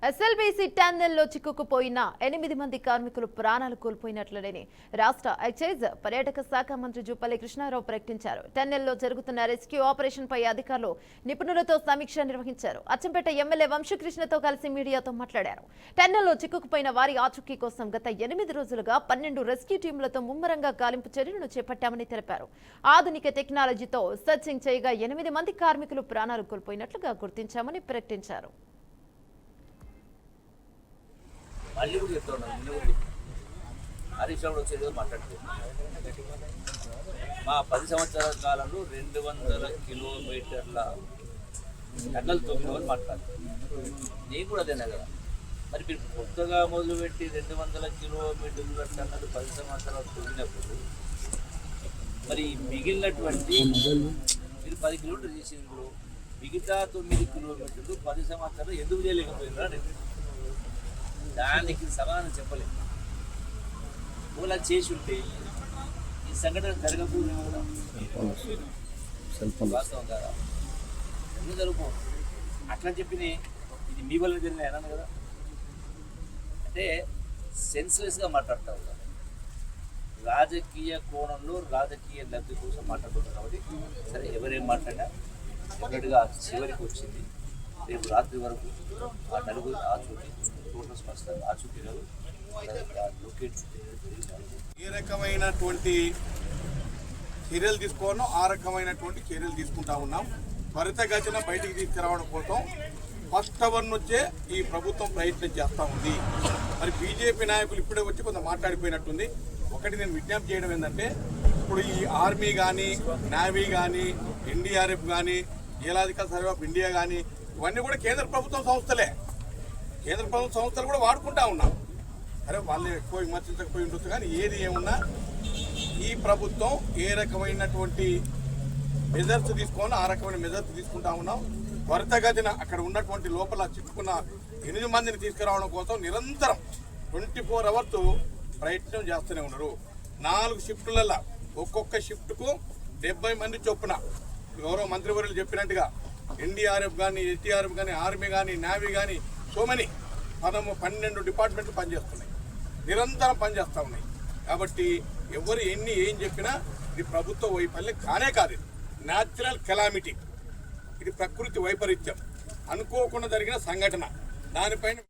SLBC టన్నెల్లో చిక్కుకుపోయిన 8 మంది కార్మికులు ప్రాణాలు కోల్పోయినట్లని రాష్ట్ర ఎక్సైజ్ పర్యాటక శాఖ మంత్రి జూపల్లి కృష్ణారావు ప్రకటించారు. టన్నెల్లో జరుగుతున్న రెస్క్యూ ఆపరేషన్ పై అధికారులు నిపుణులతో సమీక్ష నిర్వహించారు. అచ్చంపేట ఎమ్మెల్యే వంశకృష్ణతో కలిసి మీడియాతో మాట్లాడారు. టన్నెల్లో చిక్కుకుపోయిన వారి ఆచూకీ కోసం గత 8 రోజులుగా 12 రెస్క్యూ టీంలతో ముమ్మరంగా గాలింపు చర్యలను చేపట్టామని తెలిపారు. ఆధునిక టెక్నాలజీతో సర్చింగ్ చేయగా 8 మంది కార్మికులు ప్రాణాలు కోల్పోయినట్లుగా గుర్తించామని ప్రకటించారు. మళ్ళీ కూడా చెప్తున్నాను, హరీష్ రావు వచ్చేది మాట్లాడుతూ మా 10 సంవత్సరాల కాలంలో 200 కిలోమీటర్ల టన్నల్ తొమ్మిది మాట్లాడుతాను. నేను కూడా అదేనా కదా, మరి మీరు కొత్తగా మొదలుపెట్టి 200 కిలోమీటర్ల టన్నల్ 10 సంవత్సరాలు తొమ్మినప్పుడు మరి మిగిలినటువంటి మీరు 10 కిలోమీటర్లు చేసినప్పుడు మిగతా 9 కిలోమీటర్లు 10 సంవత్సరాలు ఎందుకు చేయలేకపోయినారా? దానికి సమాధానం చెప్పలేదు. ఓలా చేసి ఉంటే ఈ సంఘటన జరగకపోయినా కూడా వాస్తవం కదా, ఎందుకు జరుగుకో అట్లా చెప్పినే ఇది మీ వల్ల జరిగిన అన్నాను కదా. అంటే సెన్స్లెస్గా మాట్లాడతావు కదా, రాజకీయ కోణంలో రాజకీయ లబ్ధి కోసం మాట్లాడుతున్నారు. కాబట్టి సరే, ఎవరేం మాట్లాడినా డెఫినెట్గా చివరికి వచ్చింది. రేపు రాత్రి వరకు ఆ నలుగురు ఆచూకీ టోటల్ స్పష్టంగా ఆచూకీలు ఏ రకమైనటువంటి చర్యలు తీసుకోవాలో ఆ రకమైనటువంటి చర్యలు తీసుకుంటా ఉన్నాం. త్వరితగతిన బయటికి తీసుకురావడం కోసం ఫస్ట్ అవర్ నుంచే ఈ ప్రభుత్వం ప్రయత్నం చేస్తూ ఉంది. మరి బీజేపీ నాయకులు ఇప్పుడే వచ్చి కొంత మాట్లాడిపోయినట్టుంది. ఒకటి నేను విజ్ఞప్తి చేయడం ఏంటంటే, ఇప్పుడు ఈ ఆర్మీ కానీ, నేవీ కానీ, ఎన్డీఆర్ఎఫ్ కానీ, జియోలాజికల్ సర్వే ఆఫ్ ఇండియా కానీ, ఇవన్నీ కూడా కేంద్ర ప్రభుత్వం సంస్థలే. కేంద్ర ప్రభుత్వ సంస్థలు కూడా వాడుకుంటా ఉన్నాం. అరే, వాళ్ళు ఎక్కువ విమర్శించకపోయి ఉండొచ్చు, కానీ ఏది ఏమున్నా ఈ ప్రభుత్వం ఏ రకమైనటువంటి మెజర్స్ తీసుకోవాలో ఆ రకమైన మెజర్స్ తీసుకుంటా ఉన్నాం. త్వరితగతిన అక్కడ ఉన్నటువంటి లోపల చిక్కుకున్న 8 మందిని తీసుకురావడం కోసం నిరంతరం 24 అవర్స్ ప్రయత్నం చేస్తూనే ఉన్నారు. 4 షిఫ్టులలో ఒక్కొక్క షిఫ్ట్కు 70 మంది చొప్పున గౌరవ మంత్రివర్యులు చెప్పినట్టుగా ఎన్డీఆర్ఎఫ్ కానీ, ఎస్టీఆర్ఎఫ్ కానీ, ఆర్మీ కానీ, నేవీ కానీ, సో మెనీ 12 డిపార్ట్మెంట్లు పనిచేస్తున్నాయి, నిరంతరం పనిచేస్తూ ఉన్నాయి. కాబట్టి ఎవరు ఏం చెప్పినా ఇది ప్రభుత్వ వైఫల్యం కానే కాదు. ఇది న్యాచురల్ కెలామిటీ, ఇది ప్రకృతి వైపరీత్యం, అనుకోకుండా జరిగిన సంఘటన. దానిపైన